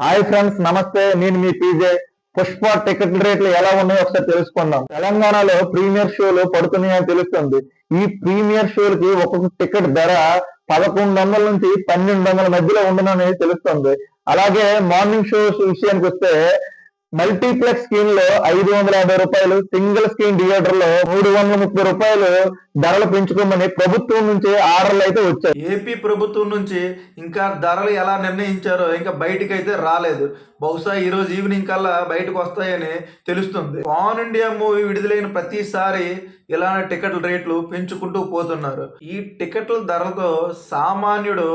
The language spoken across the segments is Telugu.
హాయ్ ఫ్రెండ్స్, నమస్తే. నేను మీ పీజే. పుష్ప టికెట్ రేట్లు ఎలా ఉన్నాయో ఒకసారి తెలుసుకుందాం. తెలంగాణలో ప్రీమియర్ షోలు పడుతున్నాయని తెలుస్తుంది. ఈ ప్రీమియర్ షోలకి ఒక్కొక్క టికెట్ ధర 1100 నుంచి 1200 మధ్యలో ఉండనని తెలుస్తుంది. అలాగే మార్నింగ్ షోస్ విషయానికి వస్తే మల్టీప్లెక్స్ స్క్రీన్ లో 550 రూపాయలు, సింగిల్ స్క్రీన్ థియేటర్ లో 330 రూపాయలు ధరలు పెంచుకోమని ప్రభుత్వం నుంచి ఆర్డర్లు అయితే వచ్చాయి. ఏపీ ప్రభుత్వం నుంచి ఇంకా ధరలు ఎలా నిర్ణయించారో ఇంకా బయటికి అయితే రాలేదు. బహుశా ఈరోజు ఈవినింగ్ కల్లా బయటకు వస్తాయని తెలుస్తుంది. పాన్ ఇండియా మూవీ విడుదలైన ప్రతిసారి ఇలానే టికెట్ల రేట్లు పెంచుకుంటూ పోతున్నారు. ఈ టికెట్ల ధరలతో సామాన్యుడు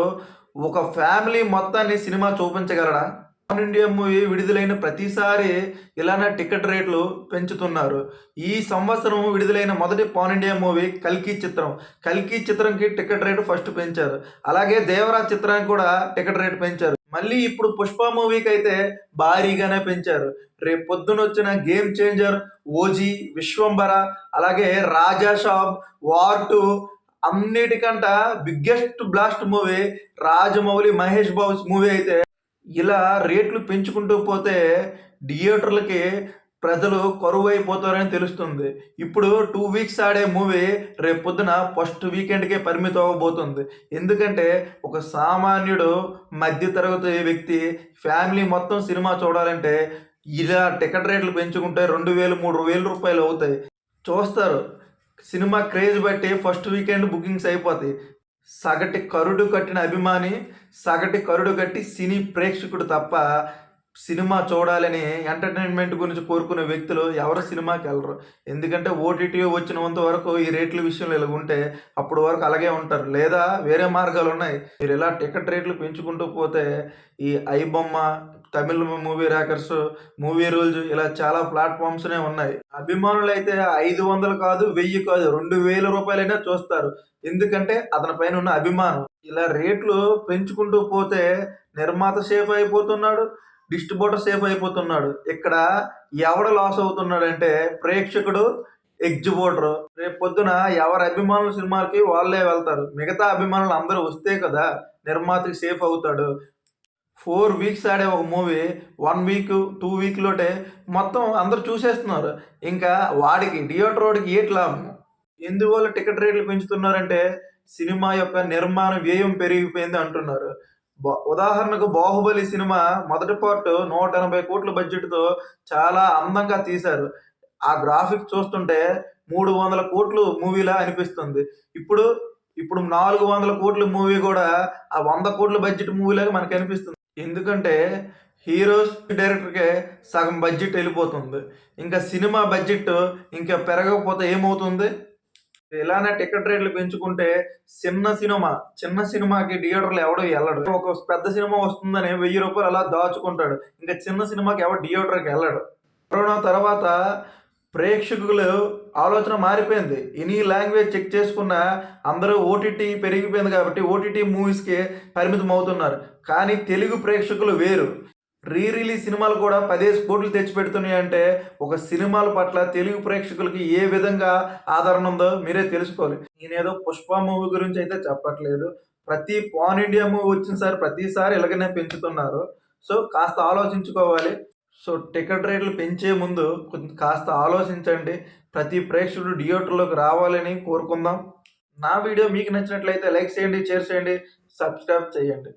ఒక ఫ్యామిలీ మొత్తాన్ని సినిమా చూపించగలడా? పాన్ ఇండియా మూవీ విడుదలైన ప్రతిసారి ఇలానే టికెట్ రేట్లు పెంచుతున్నారు. ఈ సంవత్సరం విడుదలైన మొదటి పాన్ ఇండియా మూవీ కల్కి చిత్రం. కల్కి చిత్రంకి టికెట్ రేటు ఫస్ట్ పెంచారు. అలాగే దేవరాజ్ చిత్రానికి కూడా టికెట్ రేటు పెంచారు. మళ్ళీ ఇప్పుడు పుష్ప మూవీకి అయితే భారీగానే పెంచారు. రేపు పొద్దున వచ్చిన గేమ్ చేంజర్, ఓజీ, విశ్వంబర, అలాగే రాజా షాబ్, వార్ 2 అన్నిటికంట biggest blast movie Rajamouli, Mahesh Babu movie అయితే ఇలా రేట్లు పెంచుకుంటూ పోతే థియేటర్లకి ప్రజలు కరువు అయిపోతారని తెలుస్తుంది. ఇప్పుడు 2 వీక్స్ ఆడే మూవీ రేపు పొద్దున ఫస్ట్ వీకెండ్కే పరిమితం అవ్వబోతుంది. ఎందుకంటే ఒక సామాన్యుడు మధ్యతరగతి వ్యక్తి ఫ్యామిలీ మొత్తం సినిమా చూడాలంటే ఇలా టికెట్ రేట్లు పెంచుకుంటే 2000, 3000 రూపాయలు అవుతాయి. చూస్తారు. సినిమా క్రేజ్ బట్టి ఫస్ట్ వీకెండ్ బుకింగ్స్ అయిపోతాయి. సగటి కరుడు కట్టిన అభిమాని, సగటి కరుడు కట్టి సినీ ప్రేక్షకుడు తప్ప సినిమా చూడాలని ఎంటర్టైన్మెంట్ గురించి కోరుకునే వ్యక్తులు ఎవరు సినిమాకి వెళ్ళరు. ఎందుకంటే ఓటీటీ వచ్చినంత వరకు ఈ రేట్ల విషయంలో ఇలా ఉంటే అప్పుడు వరకు అలాగే ఉంటారు. లేదా వేరే మార్గాలు ఉన్నాయి. మీరు ఇలా టికెట్ రేట్లు పెంచుకుంటూ పోతే ఈ ఐబొమ్మ, తమిళ మూవీ ర్యాకర్స్, మూవీ రూల్స్ ఇలా చాలా ప్లాట్ఫామ్స్నే ఉన్నాయి. అభిమానులు అయితే 500 కాదు, 1000 కాదు, 2000 రూపాయలైనా చూస్తారు. ఎందుకంటే అతని పైన ఉన్న అభిమానం. ఇలా రేట్లు పెంచుకుంటూ పోతే నిర్మాత సేఫ్ అయిపోతున్నాడు, డిస్ట్రిబ్యూటర్ సేఫ్ అయిపోతున్నాడు. ఇక్కడ ఎవడ లాస్ అవుతున్నాడంటే ప్రేక్షకుడు, ఎగ్జిబ్యూటర్. రేపు పొద్దున ఎవరి అభిమానుల సినిమాకి వాళ్ళే వెళ్తారు. మిగతా అభిమానులు అందరూ వస్తే కదా నిర్మాతకి సేఫ్ అవుతాడు. 4 వీక్స్ ఆడే ఒక మూవీ 1 వీక్, 2 వీక్లోటే మొత్తం అందరూ చూసేస్తున్నారు. ఇంకా వాడికి థియేటర్ వాడికి ఏటి లాభం? ఎందువల్ల టికెట్ రేట్లు పెంచుతున్నారంటే సినిమా యొక్క నిర్మాణ వ్యయం పెరిగిపోయింది అంటున్నారు. ఉదాహరణకు బాహుబలి సినిమా మొదటి పార్ట్ 180 కోట్ల బడ్జెట్తో చాలా అందంగా తీశారు. ఆ గ్రాఫిక్స్ చూస్తుంటే 300 కోట్లు మూవీలా అనిపిస్తుంది. ఇప్పుడు ఇప్పుడు 400 కోట్ల మూవీ కూడా ఆ 100 కోట్ల బడ్జెట్ మూవీలాగా మనకు అనిపిస్తుంది. ఎందుకంటే హీరోస్, డైరెక్టర్కే సగం బడ్జెట్ వెళ్ళిపోతుంది. ఇంకా సినిమా బడ్జెట్ ఇంకా పెరగకపోతే ఏమవుతుంది? ఇలానే టికెట్ రేట్లు పెంచుకుంటే చిన్న సినిమాకి థియేటర్లు ఎవడో వెళ్ళడు. ఒక పెద్ద సినిమా వస్తుందని 1000 రూపాయలు అలా దాచుకుంటాడు. ఇంకా చిన్న సినిమాకి ఎవడు థియేటర్కి వెళ్ళడు. కరోనా తర్వాత ప్రేక్షకులు ఆలోచన మారిపోయింది. ఎనీ లాంగ్వేజ్ చెక్ చేసుకున్న అందరూ ఓటీటీ పెరిగిపోయింది కాబట్టి ఓటీటీ మూవీస్కి పరిమితం అవుతున్నారు. కానీ తెలుగు ప్రేక్షకులు వేరు. రిలీజ్ సినిమాలు కూడా 10 కోట్లు తెచ్చిపెడుతున్నాయి అంటే ఒక సినిమాల పట్ల తెలుగు ప్రేక్షకులకి ఏ విధంగా ఆదరణ ఉందో మీరే తెలుసుకోవాలి. నేనేదో పుష్ప మూవీ గురించి అయితే చెప్పట్లేదు. ప్రతి పాన్ ఇండియా మూవీ వచ్చినసారి ప్రతిసారి ఇలాగనే పెంచుతున్నారు. సో కాస్త ఆలోచించుకోవాలి. సో టికెట్ రేట్లు పెంచే ముందు కాస్త ఆలోచించండి. ప్రతి ప్రేక్షకుడు థియేటర్లోకి రావాలని కోరుకుందాం. నా వీడియో మీకు నచ్చినట్లయితే లైక్ చేయండి, షేర్ చేయండి, సబ్స్క్రైబ్ చేయండి.